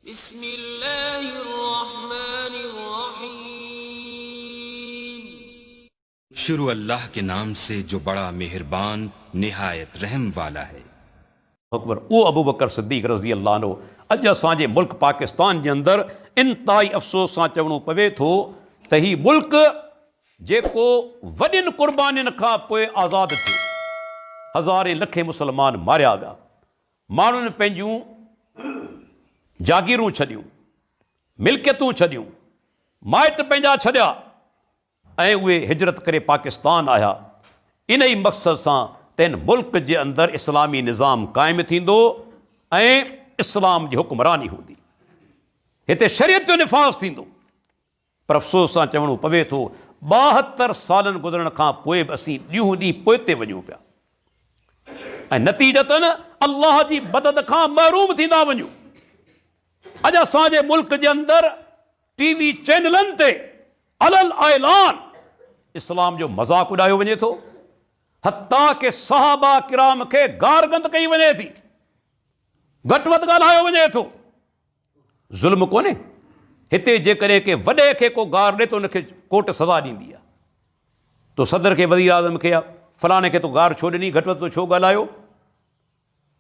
बिस्मिल्लाहिर्रहमानिर्रहीम। शुरू अल्लाह के नाम से जो बड़ा मेहरबान निहायत रहम वाला है। अकबर वो अबू बकर सिद्दीक रज़ी अल्लाह अन्हु अॼु असांजे मुल्क पाकिस्तान जे अंदरि इंतहाई अफ़सोस सां चवणो पवे थो त ही मुल्क जेको वॾियुनि क़ुर्बानियुनि खां पोइ आज़ादु थियो, हज़ारे लखे मुसलमान मारिया विया, माण्हुनि पंहिंजूं जागीरूं छॾियूं, मिल्कियतूं छॾियूं, माइट पंहिंजा छॾिया ऐं उहे हिजरत करे पाकिस्तान आया। इन ई मक़सद सां त इन मुल्क जे अंदरि इस्लामी निज़ाम क़ाइमु थींदो ऐं इस्लाम जी हुक्मरानी हूंदी, हिते शरीयत जो निफ़ाज़ थींदो। पर अफ़सोस सां चवणो पवे थो 72 सालनि गुज़रण खां पोइ बि असीं ॾींहों ॾींहुं पोइते वञूं पिया ऐं नतीजतन अल्लाह जी मदद खां महरूम थींदा वञूं। अॼु असांजे मुल्क जे अंदरि टीवी चैनलनि ते अलल ऐलान इस्लाम जो मज़ाक़ उॾायो वञे थो, हत्ता के सहाबा किराम खे गार गंद कई वञे थी, घटि वधि ॻाल्हायो वञे थो। ज़ुल्म कोन्हे हिते, जेकॾहिं के वॾे खे को गार ॾे त उनखे कोर्ट सज़ा ॾींदी आहे। तो सदर खे वज़ीर आज़म खे फलाणे खे तो गार छो ॾिनी, घटि वधि तो छो ॻाल्हायो,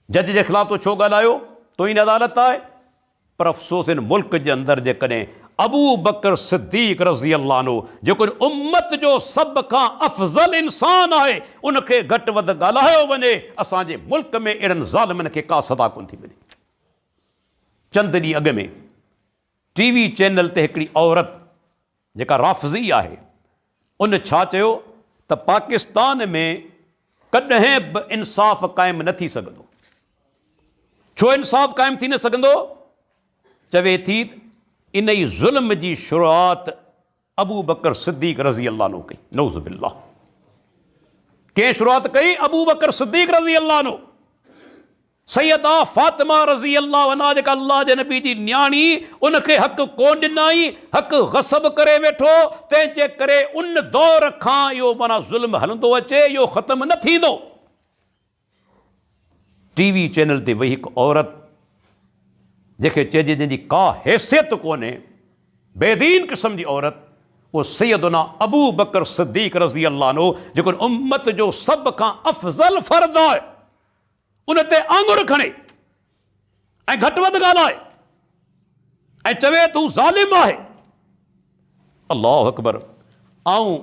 जज जे ख़िलाफ़ तो छो ॻाल्हायो, तो इन अदालत आहे। पर अफ़सोस इन मुल्क जे अंदरि जेकॾहिं अबू बकर सिद्दीक रज़ी अल्लाह अन्हु जेको उम्मत जो सभ खां अफ़ज़ल इंसान आहे, उनखे घटि वधि ॻाल्हायो वञे, असांजे मुल्क में अहिड़नि ज़ालिमनि खे का सदा कोन थी मिले। चंद ॾींहं अॻु में टीवी चैनल ते हिकिड़ी औरत जेका राफ़ज़ी आहे, उन छा चयो त पाकिस्तान में कॾहिं बि इंसाफ़ क़ाइमु न थी सघंदो। छो इंसाफ़ क़ाइमु थी न सघंदो? चवे थी इन ई ज़ुल्म जी शुरूआत अबू बकर सिद्दीक रज़ी अल्लाह अन्हु कई। नऊज़ बिल्लाह। कंहिं शुरूआत कई? अबू बकर सिद्दीक रज़ी अल्लाह अन्हु। सैयदा फातिमा रज़ी अल्लाह अन्हा जेका अल्लाह जे नबी जी न्याणी, उनखे हक़ कोन ॾिनाई, हक़ ग़सब करे वेठो, तंहिंजे करे उन दौर खां इहो माना ज़ुल्म हलंदो अचे, इहो ख़तमु न थींदो। टीवी चैनल ते वेही हिकु औरत जंहिंखे चइजे जंहिंजी का हैसियत कोन्हे, बेदीन क़िस्म जी औरत, वो सैयदना अबू बकर सिद्दीक रज़ी अल्लाह अन्हु जेको उम्मत जो सभ खां अफ़ज़ल फ़र्द आहे, उन ते आङुर खणे ऐं घटि वधि ॻाल्हाए ऐं चवे तूं ज़ालिम आहे। अल्लाहु अकबर। आऊं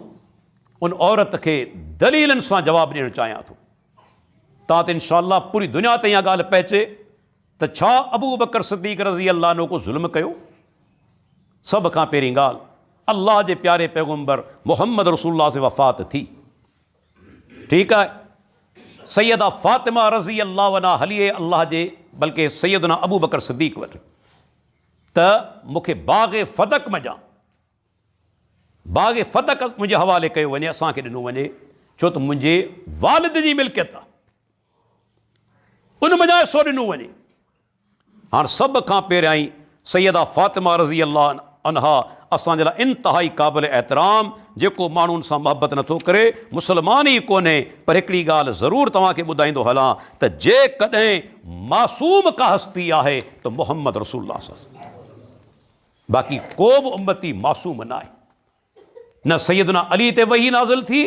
उन औरत खे दलीलनि सां जवाबु ॾियणु चाहियां थो, तां ते इंशाअल्लाह पूरी दुनिया ते इहा ॻाल्हि पहुचे त छा अबू बकर सिद्दीक रज़ी अल्लाह अन्हु को ज़ुल्म कयो? सभ खां पहिरीं ॻाल्हि, अल्लाह जे प्यारे पैगम्बर मुहम्मद रसूलुल्लाह से वफ़ात थी, ठीकु आहे। सैयदा फातिमा रज़ी अल्लाह अन्हा हली अल्लाह जे बल्कि सैयदना अबू बकर सिद्दीक वटि त मूंखे बाग़ फ़दक मञा, बाग़ फ़दक मुंहिंजे हवाले कयो वञे, असांखे ॾिनो वञे, छो त मुंहिंजे वालिद जी मिल्कियत आहे, उन मञा हिसो ॾिनो वञे। हाणे सभ खां पहिरियां ई सैयदा फातिमा रज़ी अल्लाह अन्हा असांजे लाइ इंतिहाई क़ाबिल एहतराम, जेको माण्हुनि सां मोहबत नथो करे मुस्लमान ई कोन्हे। पर हिकिड़ी ॻाल्हि ज़रूरु तव्हांखे ॿुधाईंदो हलां त जेकॾहिं मासूम का हस्ती आहे त मुहम्मद रसूलुल्लाह सल्लल्लाहु अलैहि वसल्लम, बाक़ी को बि उम्मती मासूम न आहे। न सैयदना अली ते वही नाज़िल थी,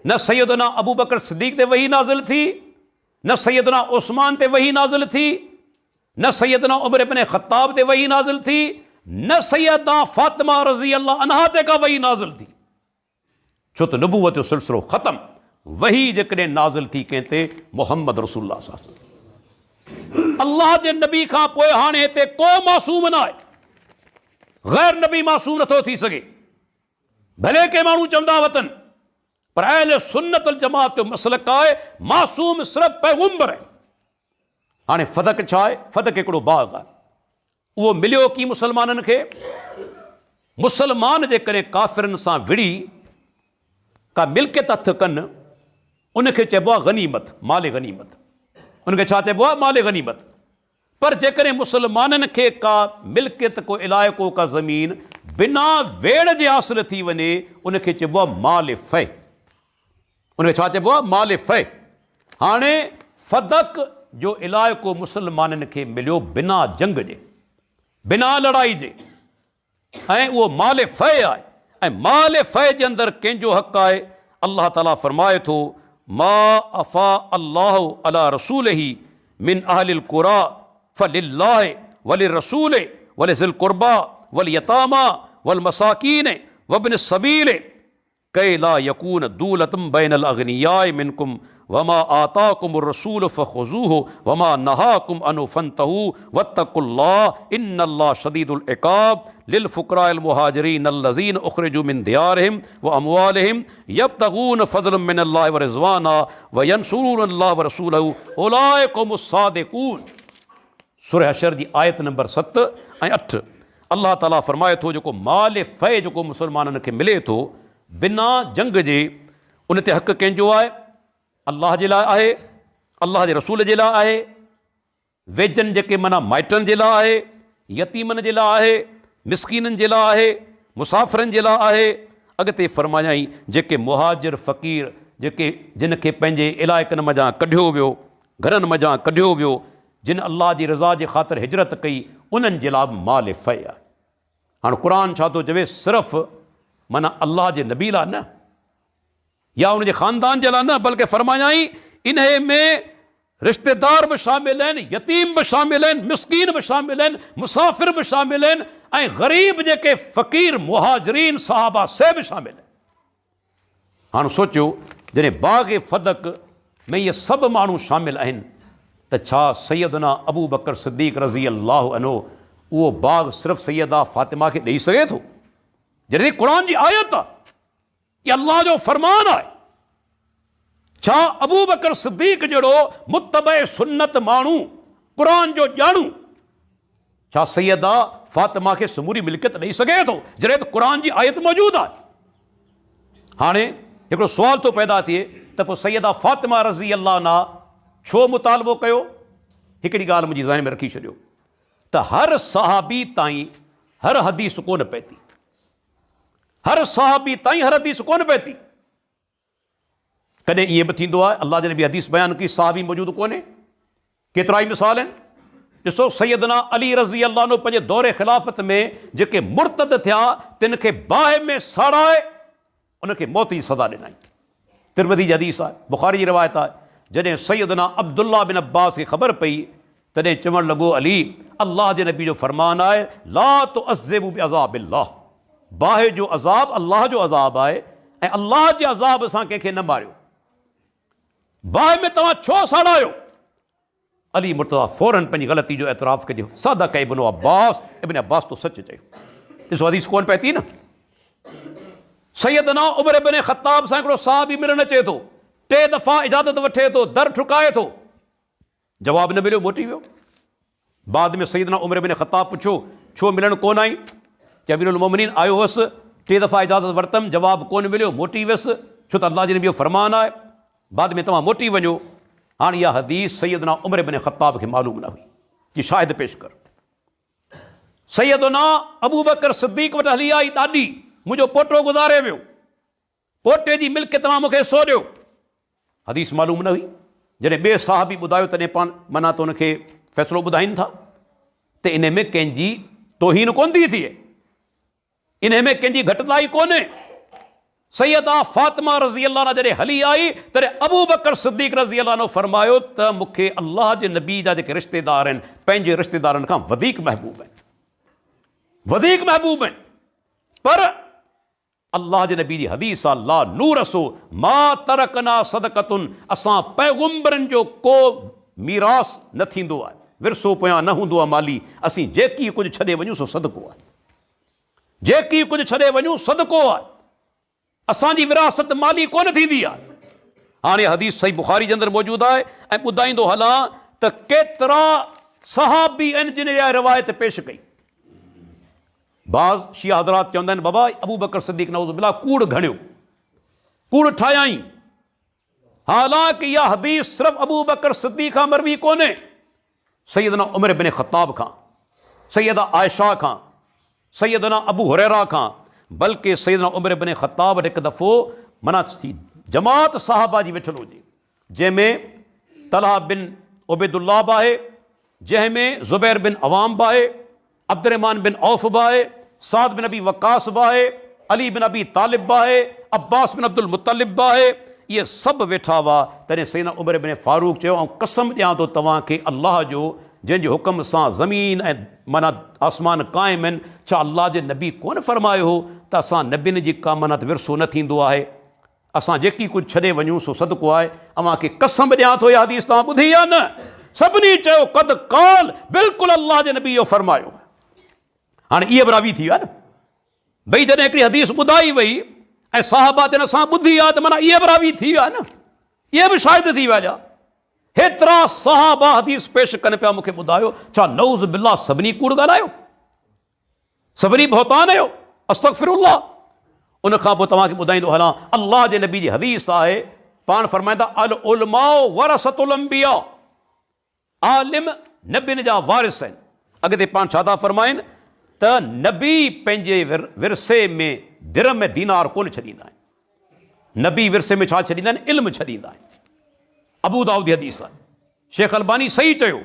न सैयदना अबू बकर सिद्दीक ते वही नाज़िल थी, न सैयदना उस्मान ते वही नाज़िल थी, न सैयदना उमर इब्न ख़त्ताब ते वही नाज़िल थी, न सैयदा फातिमा रज़ी अल्लाह अन्हा ते का वही नाज़िल थी। छो त नबूवत जो सिलसिलो ख़तम, वही जेकॾहिं नाज़िल थी कंहिं ते, मुहम्मद रसूलुल्लाह सल्लल्लाहु अलैहि वसल्लम। अल्लाह जे नबी खां पोइ हाणे हिते को मासूम न आहे, ग़ैर नबी मासूम नथो थी सघे। भले के माण्हू चवंदा वतन, पर अहले सुन्नत वल जमात जो मसलक आहे मासूम सिर्फ़ु पैगम्बर आहे। हाणे फ़दक छा आहे? फ़दक हिकिड़ो बाग़ आहे, उहो मिलियो की मुसलमाननि खे? मुसलमान जेकॾहिं काफ़िरनि सां विड़ी का मिल्कियत हथु कनि, उनखे चइबो आहे गनीमत, माल गनीमत। उनखे छा चइबो आहे? माल गनीमत। पर जेकॾहिं मुसलमाननि खे का मिल्कियत, को इलाइक़ो, का ज़मीन बिना वेड़ जे हासिल थी वञे, उनखे चइबो आहे माल फ़ै। उनखे छा चइबो आहे? माल फ़ै। हाणे फ़दक जो इलाइक़ो मुसलमाननि खे मिलियो बिना जंग जे, बिना लड़ाई जे, ऐं उहो माल फ़ै आहे, ऐं माल फ़ै जे अंदरि कंहिंजो हक़ आहे। अल्लाह ताला फरमाए थो मा अफ़ा अल्लाहु अला रसूलिही मिन अहलिल क़ुरा फ़लिल्लाहि वलिर्रसूलि वलिज़िल क़ुर्बा वलयतामा वलमसाकीन वब्न सबील कै ला यकून दूलतुम बैनल अग़नियाइ मिनकुम वमा आताकुमुर रसूल फ़ख़ुज़ूहु वमा नहाकुम अनु फ़न्तहू वत्तक़ुल्लाह इन्नल्लाह शदीदुल इक़ाब लिल फ़ुक़राइल मुहाजिरीन अल्लज़ीन उख़रिजू मिन दियारिहिम व अमवालिहिम यब्तगून फ़ज़लन मिनल्लाहि व रिज़वाना व यंसुरूनल्लाह व रसूलहू उलाइकुमुस सादिक़ून। सूरह हशर जी आयत नंबर 7 ऐं 8 अल्लाह ताला फरमाए थो जेको माल फ़ै जेको मुसलमाननि खे मिले थो बिना जंग जे, उन ते हक़ कंहिंजो आहे? अल्लाह जे लाइ आहे, अल्लाह जे रसूल जे लाइ आहे, वेझनि जेके माना माइटनि जे लाइ आहे, यतीमनि जे लाइ आहे, मिसकीननि जे लाइ आहे, मुसाफ़िरनि जे लाइ आहे। अॻिते फरमायाई जेके मुहाजिर फ़क़ीर जेके जिन खे पंहिंजे इलाइक़नि मञा कढियो वियो, घरनि मञा कढियो वियो, जिन अल्लाह जी रज़ा जे ख़ातिर हिजरत कई, उन्हनि जे लाइ माल फ़ै आहे। हाणे क़ुर छा थो चवे? सिर्फ़ु माना अल्लाह जे नबी लाइ न या उनजे ख़ानदान जे लाइ न, बल्कि फरमायाई इन में रिश्तेदार बि शामिल आहिनि, यतीम बि शामिल आहिनि, मिसकीन बि शामिल आहिनि, मुसाफ़िर बि शामिल आहिनि, ऐं ग़रीब जेके फ़क़ीर मुहाजिरीन सहाबा से बि शामिल आहिनि। हाणे सोचियो जॾहिं बाग़ फ़दक में इहे सभु माण्हू शामिल आहिनि त छा सैयदना अबू बकर सिद्दीक़ रज़ी अल्लाहु अन्हु उहो बाग़ सिर्फ़ु सैयदा फ़ातिमा खे ॾेई सघे थो? जॾहिं क़ुर जी आयत आहे, इहा अल्लाह जो फ़रमान आहे। छा अबू बकर सिद्दीक़ जहिड़ो मुत्तबे सुन्नत माण्हू, क़ुर जो ॼाणू, छा सैयदा फ़ातिमा खे समूरी मिल्कियत ॾेई सघे थो जॾहिं त क़ुर जी आयत मौजूदु आहे? हाणे हिकिड़ो सुवाल थो पैदा थिए त पोइ सैयदा फ़ातिमा रज़ी अल्लाह अन्हा छो मुतालबो कयो? हिकिड़ी ॻाल्हि मुंहिंजी ज़हन में रखी छॾियो त हर सहाबी ताईं हर हदीस कोन पए थी, हर सहाबी ताईं हर हदीस कोन पए थी। कॾहिं ईअं बि थींदो आहे अल्लाह जे नबी हदीस बयानु की सहाबी मौजूदु कोन्हे। केतिरा ई मिसाल आहिनि। ॾिसो सैयदना अली रज़ी अल्लाह अन्हु पंहिंजे दौरे ख़िलाफ़त में जेके मुर्तद थिया तिन खे बाहि में साड़ाए उनखे मौत जी सज़ा ॾिनई। तिरमिज़ी जी हदीस आहे, बुख़ारी जी रिवायत आहे। जॾहिं सैयदना अब्दुल्ला बिन अब्बास खे ख़बर पई तॾहिं चवणु लॻो अली अल्लाह जे नबी जो फ़रमान आहे ला तुअज़्ज़िबू बिअज़ाबिल्लाह, बाहि जो अज़ाब अल्लाह जो अज़ाब आहे ऐं अल्लाह जे अज़ाब सां कंहिंखे न मारियो, बाहि में तव्हां छो साड़ायो? अली मुर्तज़ा फ़ौरन पंहिंजी ग़लती जो एतिराफ़ कजे, सादा कई इब्न अब्बास, इब्न अब्बास तो सच चयो। ॾिसो हदीस कोन पए थी न। सैयदना उमर इब्न ख़त्ताब सां हिकिड़ो सहाबी मिलणु अचे थो, 3 दफ़ा इजाज़त वठे थो, दर ठुकाए थो, जवाब न मिलियो, मोटी वियो। बाद में सैयदना उमर इब्न ख़त्ताब पुछो छो मिलणु कोन आई? कि अमीरुल मोमिनीन आयो हुअसि, 3 दफ़ा इजाज़त वरितमि, जवाब कोन मिलियो, मोटी वियुसि, छो त अल्लाह जे नबी जो फ़रमान आहे बाद में तव्हां मोटी वञो। हाणे इहा हदीस सैयदना उमर इब्न ख़त्ताब खे मालूम न हुई कि शाहिद पेश कर। सैयदना अबू बकर सिद्दीक़ वटि हली आई ॾाॾी, मुंहिंजो पोटो गुज़ारे वियो, पोटे जी मिल्कियत तव्हां मूंखे हिसो ॾियो। हदीस मालूम न हुई। जॾहिं ॿिए साहबी ॿुधायो तॾहिं पाण माना त उनखे फ़ैसिलो ॿुधाइनि था त इन में कंहिंजी तौहीन कोन थी थिए, इन में कंहिंजी घटिताई कोन्हे। सैयदा फ़ातिमा रज़ी अल्लाह अन्हा जॾहिं हली आई तॾहिं अबू बकर सिद्दीक़ रज़ी अल्लाह अन्हु फरमायो त मूंखे अल्लाह जे नबी जा जेके रिश्तेदार आहिनि पंहिंजे रिश्तेदारनि खां वधीक महबूब आहिनि, वधीक महबूब आहिनि। पर अल्लाह जे नबी जी हदीस आहे ला नूरसो मा तरकना सदक़तुन, असां पैगुंबरनि जो को मीरास न थींदो आहे, विरसो पोयां न हूंदो आहे माली, असीं जेकी कुझु छॾे वञूं सो सदको आहे, जेकी कुझु छॾे वञूं सदको आहे, असांजी विरासत माली कोन थींदी आहे। हाणे हदीस सही बुख़ारी जे अंदरि मौजूदु आहे ऐं ॿुधाईंदो हलां त केतिरा सहाबी आहिनि जिन इहा रिवायत पेश कई। बाज़ शिया हज़रात चवंदा आहिनि बाबा अबू बकर सिद्दीक़ नऊज़ बिल्लाह कूड़ घणियो, कूड़ ठाहियाई। हालांकि इहा हदीस सिर्फ़ु अबू बकर सिद्दीक़ खां मरवी कोन्हे, सैयदना उमर इब्न ख़त्ताब खां, सैयदा आयशा खां, सैयदना अबू हुरैरा खां, बल्कि सैयदना उमर इब्न ख़त्ताब वटि हिकु दफ़ो माना जमात साहबा जी वेठल हुजे, जंहिंमें तलहा बिन उबैदुल्लाह बि आहे, जंहिंमें ज़ुबैर बिन अवाम बि आहे, अब्दुर्रहमान बिन औफ बि आहे, साद बिन अबी वक़ास बि आहे, अली बिन अबी तालिब बि आहे, अब्बास बिन अब्दुल मुत्तलिब बि आहे। इहे सभु वेठा हुआ। तॾहिं सैयदना उमर बिन फारूक चयो, ऐं कसम ॾियां थो तव्हांखे अल्लाह जो, जंहिंजे हुकम सां ज़मीन ऐं माना आसमान क़ाइम आहिनि, छा अल्लाह जे नबी कोन फरमायो हो त असां नबियुनि जी का माना विरसो न थींदो आहे, असां जेकी कुझु छॾे वञूं सो सदको आहे। अव्हांखे कसम ॾियां थो इहा हदीस तव्हां ॿुधी आहे न? सभिनी चयो कद काल, बिल्कुलु अल्लाह जे नबी इहो फरमायो। हाणे इहे बि रावी थी विया न भई, जॾहिं हिकिड़ी हदीस ॿुधाई वई ऐं साहबा जन असां ॿुधी आहे त माना इहे बि रावी थी विया न, इहे बि शाहिद थी विया। जा हेतिरा साहबा हदीस पेश कनि पिया, मूंखे ॿुधायो छा नऊज़ बिल्लाह सभिनी कूड़ ॻाल्हायो, सभिनी बहतान आयो? अस्तगफिरुल्लाह। उन खां पोइ तव्हांखे ॿुधाईंदो हलां, अल्लाह जे नबी जी हदीस आहे, पाण फरमाईंदा अल उलमाउ वरसतुल अंबिया, आलिम नबियुनि जा वारिस आहिनि। अॻिते पाण छा था फरमाइनि त नबी पंहिंजे विरसे में दिरहम में दीनार कोन छॾींदा आहिनि। नबी विरसे में छा छॾींदा आहिनि? इल्मु छॾींदा आहिनि। अबू दाऊद जी हदीस आहे, शेख अलबानी सही चयो,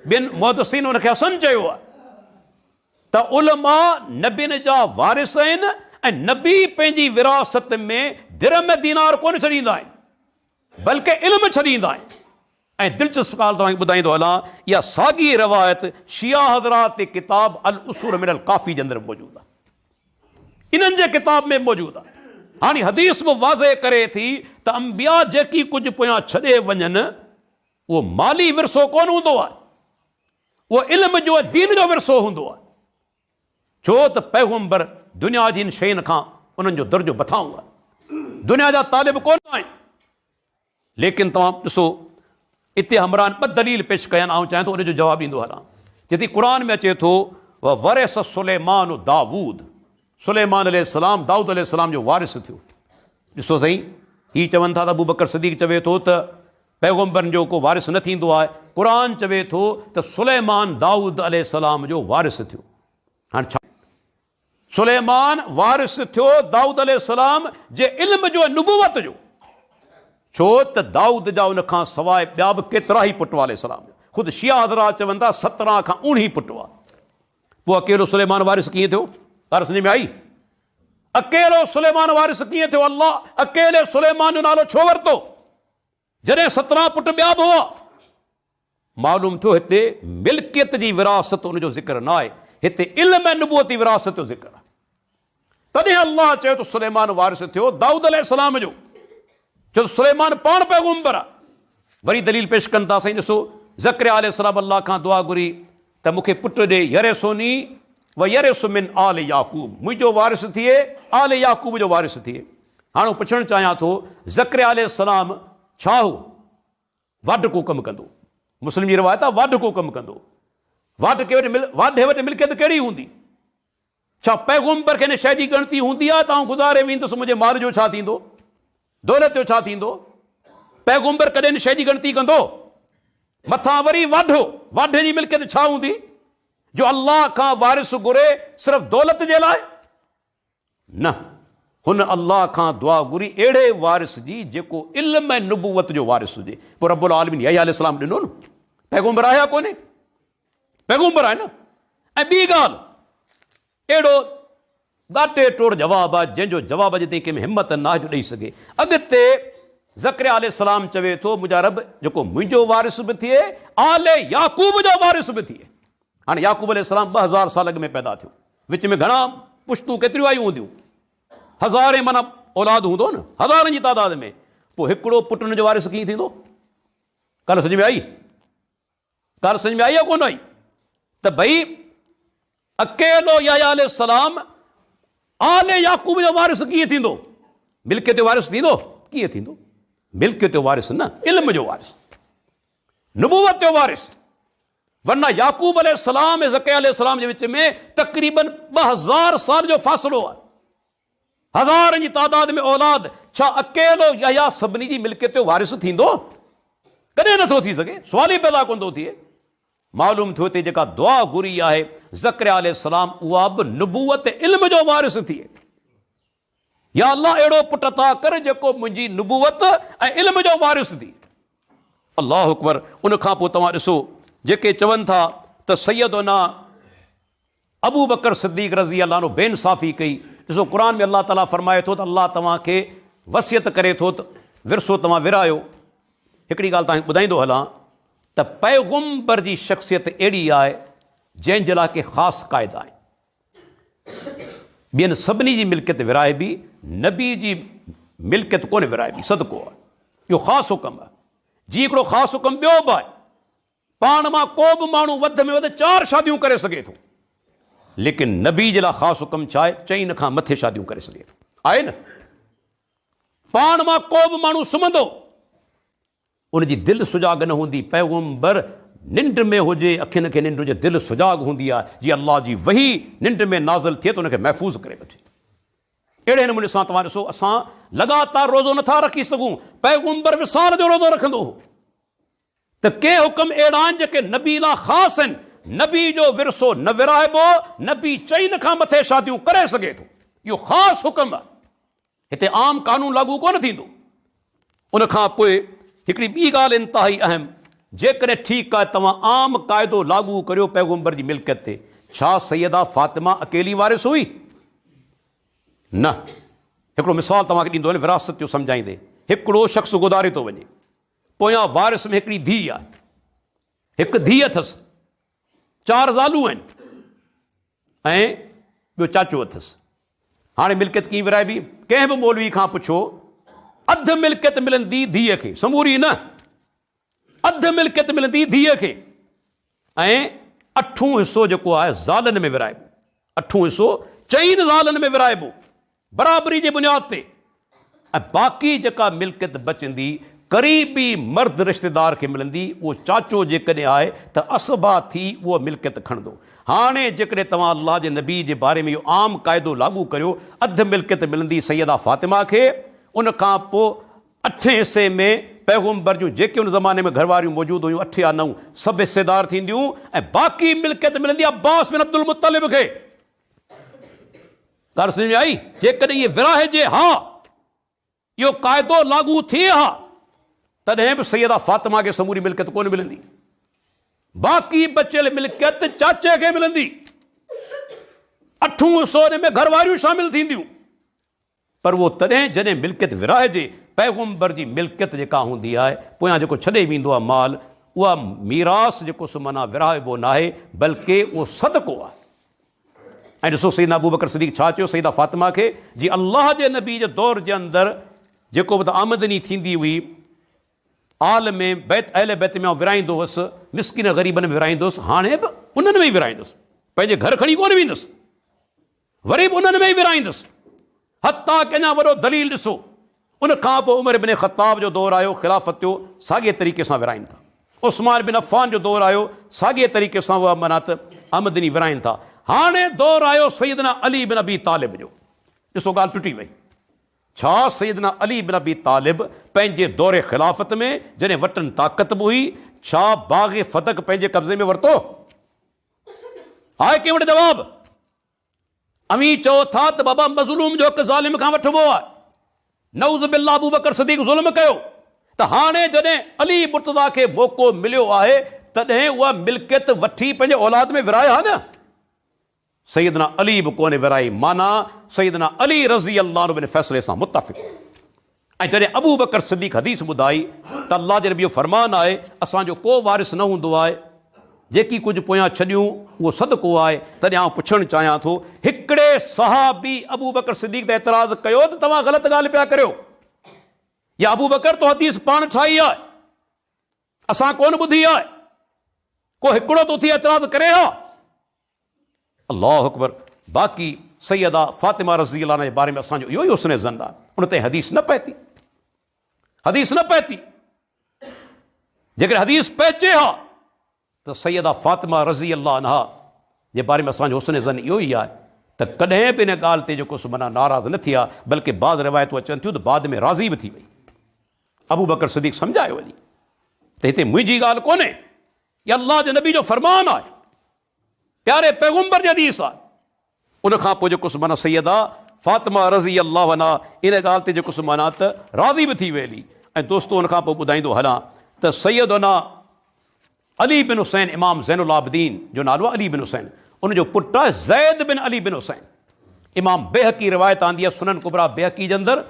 ॿियनि मुहदसिन उनखे हसन चयो आहे त उलमा नबियुनि जा वारिस आहिनि ऐं नबी पंहिंजी विरासत में दिरहम में दीनार कोन छॾींदा आहिनि, बल्कि इल्मु छॾींदा आहिनि। ऐं दिलचस्प ॻाल्हि तव्हांखे ॿुधाईंदो हलां, इहा साॻी रवायत शिया हज़रात ते किताब अल उसूल मिनल काफ़ी जे अंदरि मौजूदु आहे, इन्हनि जे किताब में मौजूदु आहे। हाणे हदीस बि वाज़े करे थी त अंबिया जेकी कुझु पोयां छॾे वञनि उहो माली विरसो कोन हूंदो आहे, उहो इल्म जो दीन जो विरसो हूंदो आहे। छो त पैगंबर दुनिया जी इन शयुनि खां उन्हनि जो दर्जो मथां आहे, दुनिया जा तालिब कोन आहिनि। लेकिन तव्हां ॾिसो इते हमरान ॿ दलील पेश कया आहिनि, ऐं चाहियां थो उनजो जवाबु ॾींदो हलां। जेती क़ुर में अचे थो वरिस सुलेमान दाऊद, सुलेमान अलैहिस्सलाम दाऊद अलैहिस्सलाम जो वारिस थियो। ॾिसो सही, हीअ चवनि था त अबू बकर सिद्दीक़ चवे थो त पैगंबरनि जो को वारिस न थींदो आहे, क़ुर चवे थो त सुलेमान दाऊद अलैहिस्सलाम जो वारिस थियो। हाणे छा सुलेमान वारिस थियो दाऊद अलैहिस्सलाम जे इल्म जो, नुबुवत जो? छो त दाऊद जा उन खां सवाइ ॿिया बि केतिरा ई पुट अलैहिस्सलाम, ख़ुदि शिया हज़रात चवनि था 17 खां 19 पुट हुआ। पोइ अकेलो सुलेमान वारिस कीअं थियो? ॻाल्हि सम्झ में आई? अकेलो सुलेमान वारिस कीअं थियो? अल्लाह अकेले सुलेमान जो नालो छो वरितो जॾहिं 17 पुट ॿिया बि हुआ? मालूम थियो हिते मिल्कियत जी विरासत उनजो ज़िक्र न आहे, हिते इल्म ऐं नुबुवती विरासत जो ज़िक्र आहे। तॾहिं अल्लाह चयो त सुलेमान वारिस थियो दाऊद अलैहिस्सलाम जो, छो सुलेमान पाण पैगंबर आहे। वरी दलील पेश कनि था, साईं ॾिसो ज़करिया अलैहिस्सलाम अल्लाह खां दुआ घुरी त मूंखे पुट ॾे, यरिसुनी व यरिसु मिन आल याकूब, मुंहिंजो वारिस थिए आल याकूब जो वारिस थिए। हाणे पुछणु चाहियां थो ज़करिया अलैहिस्सलाम छा हो? वाढ को कमु कंदो, मुस्लिम जी रिवायत आहे वाढ को कमु कंदो। वाढ वटि मिल्कियत कहिड़ी हूंदी? छा पैगंबर खे हिन शइ जी ॻणती हूंदी आहे त गुज़ारे वेंदुसि मुंहिंजे माल जो छा थींदो, दौलत जो छा थींदो? पैगंबर कॾहिं हिन शइ जी ॻणती कंदो? मथां वरी वाढो, वाढे जी मिल्कियत छा हूंदी जो अल्लाह खां वारिस घुरे सिर्फ़ु दौलत जे लाइ? न, हुन अल्लाह खां दुआ घुरी अहिड़े वारिस जी जेको इल्म ऐं नुबुवत जो वारिस हुजे। पोइ रब्बुल आलमीन यहया अलैहिस्सलाम ॾिनो न, पैगंबर आहे या कोन्हे? पैगंबर आहे न। ऐं ॿी ॻाल्हि, अहिड़ो ॾाटे टोड़ जवाबु आहे जंहिंजो जवाब अॼु ताईं कंहिं में हिमत न आहे जो ॾेई सघे। अॻिते ज़करिया अलैहिस्सलाम चवे थो मुंहिंजा रब जेको मुंहिंजो वारिस बि थिए, आले याकूब जो वारिस बि थिए। हाणे याकूब अलैहिस्सलाम 2000 साल अॻु में पैदा थियो, विच में घणा पुश्तूं केतिरियूं आयूं हूंदियूं, हज़ारे माना औलाद हूंदो न, हज़ारनि जी तादाद में। पोइ हिकिड़ो पुट हुन जो वारिस कीअं थींदो? ॻाल्हि सम्झ में आई? ॻाल्हि सम्झ में आई आहे कोन आई? त भई अकेलो यहया अलैहिस्सलाम आले याकूब जो वारिस कीअं थींदो? मिल्कियत जो वारिस थींदो? कीअं थींदो? मिल्कियत जो वारिस न, इल्म जो वारिस, नुबुवत जो वारिस। वरना याकूब अलैहिस्सलाम ऐं ज़करिया अलैहिस्सलाम जे विच में तक़रीबन 2000 साल जो फ़ासिलो आहे, हज़ारनि जी तादाद में औलाद। छा अकेलो यहया सभिनी जी मिल्कियत जो वारिस थींदो? कॾहिं नथो थी सघे, सुवाल ई पैदा कोन थो थिए। मालूम थियो हिते जेका दुआ घुरी आहे ज़करिया अलैहिस्सलाम, उहा बि नुबुवत इल्म जो वारिस थिए। या अल्लाह अहिड़ो पुट अता कर जेको मुंहिंजी नुबुवत ऐं इल्म जो वारिस थिए। अल्लाहु अकबर। उन खां पोइ तव्हां ॾिसो जेके चवनि था त सैयदना अबू बकर सिद्दीक़ रज़ी अल्लाह अन्हु बेइंसाफ़ी कई। ॾिसो क़ुर में अल्लाह ताला फरमाए थो त अल्लाह तव्हांखे वसियत करे थो त विरसो तव्हां विरायो। हिकिड़ी ॻाल्हि तव्हांखे ॿुधाईंदो हलां त पैगुंबर जी शख़्सियत अहिड़ी आहे जंहिंजे लाइ के ख़ासि क़ाइदा आहिनि। ॿियनि सभिनी जी मिल्कियत विराइबी, नबी जी मिल्कियत कोन्हे विराइबी, सदको आहे, इहो ख़ासि हुकुम आहे। जीअं हिकिड़ो ख़ासि हुकुम ॿियो बि आहे, पाण मां को बि माण्हू वध में वधि 4 शादियूं करे सघे थो, लेकिन नबी जे लाइ ख़ासि हुकुम छा आहे, 4 खां मथे शादियूं करे सघे थो, आहे न। पाण मां को बि माण्हू सुम्हंदो, उनजी दिलि सुजाॻ न हूंदी, पैगुंबर निंड में हुजे, अखियुनि खे निंड हुजे, दिलि सुजाॻ हूंदी आहे, जीअं अल्लाह जी वही निंड में नाज़िल थिए त उनखे महफ़ूज़ करे वठे। अहिड़े नमूने सां तव्हां ॾिसो, असां लगातार रोज़ो नथा रखी सघूं। पैगुंबर विसाल जो रोज़ो रखंदो हो, त के हुकुम अहिड़ा आहिनि जेके नबी लाइ ख़ासि आहिनि। नबी जो विरसो न विराइबो, नबी 4 खां मथे शादियूं करे सघे थो, इहो ख़ासि हुकुम आहे। हिते आम कानून लागू कोन थींदो। उन खां पोइ हिकिड़ी ॿी ॻाल्हि इंतिहाई अहम, जेकॾहिं ठीकु आहे तव्हां आम क़ाइदो लागू करियो पैगुंबर जी मिल्कियत ते, छा सैयदा फ़ातिमा अकेली वारिस हुई? न। हिकिड़ो मिसाल तव्हांखे ॾींदो वञे विरासत जो सम्झाईंदे। हिकिड़ो शख़्स गुज़ारे थो वञे, पोयां वारिस में हिकिड़ी धीउ आहे, हिकु धीउ अथसि, 4 ज़ालूं आहिनि ऐं ॿियो चाचो अथसि। हाणे मिल्कियत कीअं विराइबी? कंहिं बि मौलवी खां पुछो, अधु मिल्कियत मिलंदी धीअ खे, समूरी न, अधु मिल्कियत मिलंदी धीअ खे, ऐं 8 हिसो जेको आहे ज़ालनि में विराइबो। 8 हिसो 4 ज़ालनि में विराइबो बराबरी जे बुनियाद ते, ऐं बाक़ी जेका मिल्कियत बचंदी क़रीबी मर्द रिश्तेदार खे मिलंदी। उहो चाचो जेकॾहिं आहे त असबा थी उहो मिल्कियत खणंदो। हाणे जेकॾहिं तव्हां अल्लाह जे नबी जे बारे में इहो आम क़ाइदो लागू करियो, अधु मिल्कियत मिलंदी सैयदा फ़ातिमा खे, उन खां पोइ 8 हिसे में पैगुंबर जूं जेके उन ज़माने में घरवारियूं मौजूदु हुयूं 8 या 9 सभु हिसेदार थींदियूं, ऐं बाक़ी मिल्कियत मिलंदी अब्बास बिन अब्दुल मुत्तलिब खे। ॻाल्हि सम्झ में आई? जेकॾहिं इहे विराहिजे हा, इहो क़ाइदो लागू थिए हा, तॾहिं बि सैयदा फ़ातिमा खे समूरी मिल्कियत कोन मिलंदी, बाक़ी बचियल मिल्कियत चाचे खे मिलंदी। 8 हिसो में घरवारियूं शामिल थींदियूं, पर उहो तॾहिं जॾहिं मिल्कियत विराहिजे। पैगुंबर जी मिल्कियत जेका हूंदी आहे, पोयां जेको छॾे वेंदो आहे माल, उहा मीरास जेको माना विराइबो न आहे, बल्कि उहो सदको आहे। ऐं ॾिसो सैयदना अबू बकर सिद्दीक़ छा चयो सैयदा फ़ातिमा खे, जी अल्लाह जे नबी जे दौर जे अंदरि जेको बि आमदनी थींदी हुई, आल में अहले बैत में विराईंदो हुअसि, मिस्किन ग़रीबनि में विराईंदो हुअसि, हाणे बि उन्हनि में ई विराईंदुसि, पंहिंजे घर खणी कोन वेंदुसि, वरी बि उन्हनि में ई विराईंदुसि। हता कि अञा वॾो दलील ॾिसो, उन खां पोइ उमर बिन ख़त्ताब जो दौरु आयो, ख़िलाफ़त जो साॻिए तरीक़े सां विराइनि था। उस्मान बिन अफ़ान जो दौरु आयो, साॻिए तरीक़े सां उहा माना त आमदनी विराइनि था। हाणे दौरु आयो सैयदना अली बिन अबी तालिब जो। ॾिसो ॻाल्हि टुटी वई। छा सैयदना अली बिन अबी तालिब पंहिंजे दौरे ख़िलाफ़त में जॾहिं वटनि ताक़त बि हुई, छा बाग़ फ़तक पंहिंजे कब्ज़े में वरितो? आहे कंहिं वटि जवाबु? अमी चओ था त बाबा मज़लूम जो हिकु ज़ालिम खां वठिबो आहे, नऊज़ बिल्लाह अबू बकर सिद्दीक़ ज़ुल्म कयो, त हाणे जॾहिं अली मुर्तज़ा खे मौक़ो मिलियो आहे, तॾहिं उहा मिल्कियत वठी पंहिंजे औलाद में विराए हा न। सैयदना अली बि कोन्हे विराई, माना सैयदना अली रज़ी अल्लाह अन्हु बिन फ़ैसिले सां मुत्तफ़िक़। ऐं जॾहिं अबू बकर सिद्दीक़ हदीस ॿुधाई त अल्लाह जे नबी जो फ़रमान आहे, असांजो को वारिस न हूंदो आहे, जेकी कुझु पोयां छॾियूं उहो सदको आहे, तॾहिं आउं पुछणु चाहियां थो, हिकिड़े सहाबी अबू बकर सिद्दीक़ ते एतिराज़ कयो त तव्हां ग़लति ॻाल्हि पिया करियो, या अबू बकर तो हदीस पाण ठाही आहे, असां कोन ॿुधी आहे, को हिकिड़ो तो थी एतिराज़ करे हा? अल्लाहु अकबर। बाक़ी सैयदा फ़ातिमा रज़ी अल्लाह जे बारे में असांजो इहो ई हुस्न ज़न आहे, उन ते हदीस न पइती, हदीस न पइती। जेकॾहिं हदीस पइजे हा त सैयदा फ़ातिमा रज़ी अल्लाह अन्हा जे बारे में असांजो हुस्न ज़न इहो ई आहे त कॾहिं बि इन ॻाल्हि ते जेको माना नाराज़ न थिया, बल्कि बाज़ रिवायतूं अचनि थियूं त बाद में राज़ी बि थी वई। अबू बकर सिद्दीक़ सम्झायो वञी त हिते मुंहिंजी ॻाल्हि कोन्हे, इहा अल्लाह जे नबी जो फ़रमान आहे, प्यारे पैगुंबर जी हदीस आहे। उन खां पोइ जेको माना सैयदा फ़ातिमा रज़ी अल्लाह अन्हा इन ॻाल्हि ते जेको माना त राज़ी बि थी वेली। ऐं दोस्तो उन खां पोइ ॿुधाईंदो हलां त सैयदना अली बिन हुसैन, इमाम ज़ैनुल आबिदीन जो नालो अली बिन हुसैन, उनजो पुटु आहे ज़ैद बिन अली बिन हुसैन। इमाम बेहकी रिवायत आंदी आहे सुनन कुबरा बेहकी जे अंदरि।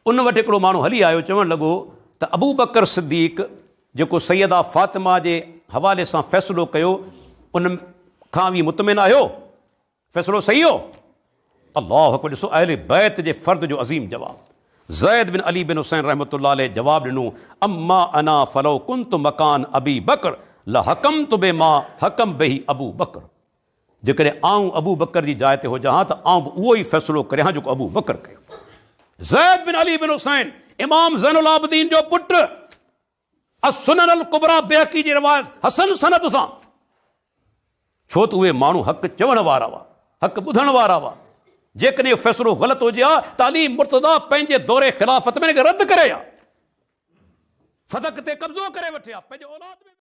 उन वटि हिकिड़ो माण्हू हली आयो, चवणु लॻो त अबू बकर सिद्दीक़ जेको सैयदा फ़ातिमा जे हवाले सां फ़ैसिलो कयो उन खां बि मुतमिन आहियो, फ़ैसिलो सही हो? अल्लाह को ॾिसो अहले बैत जे फ़र्द जो अज़ीम जवाबु। ज़ैद बिन अली बिन हुसैन रहमतुल्लाह अलैह जवाबु ॾिनो, अम्मा अना फलो कुंतु मकान अबी बकर ल हकम तो बे मां हकम बेही अबू बकर। जेकॾहिं आऊं अबू बकर जी जाइ ते हुजां त आऊं बि उहो ई फ़ैसिलो करियां जेको अबू बकर कयो। ज़ैद बिन अली बिन हुसैन इमाम ज़ैनुल आबिदीन जो पुटु, असुनन अल कुबरा बेहकी जी रिवायत हसन सनद सां। छो त उहे माण्हू हक़ चवण वारा हुआ, हक़ ॿुधण वारा हुआ। जेकॾहिं फ़ैसिलो ग़लति हुजे हा त अली मुर्तज़ा पंहिंजे दौरे ख़िलाफ़त में रद्द करे हा, फदक ते कब्ज़ो करे वठे हा, पंहिंजे औलाद में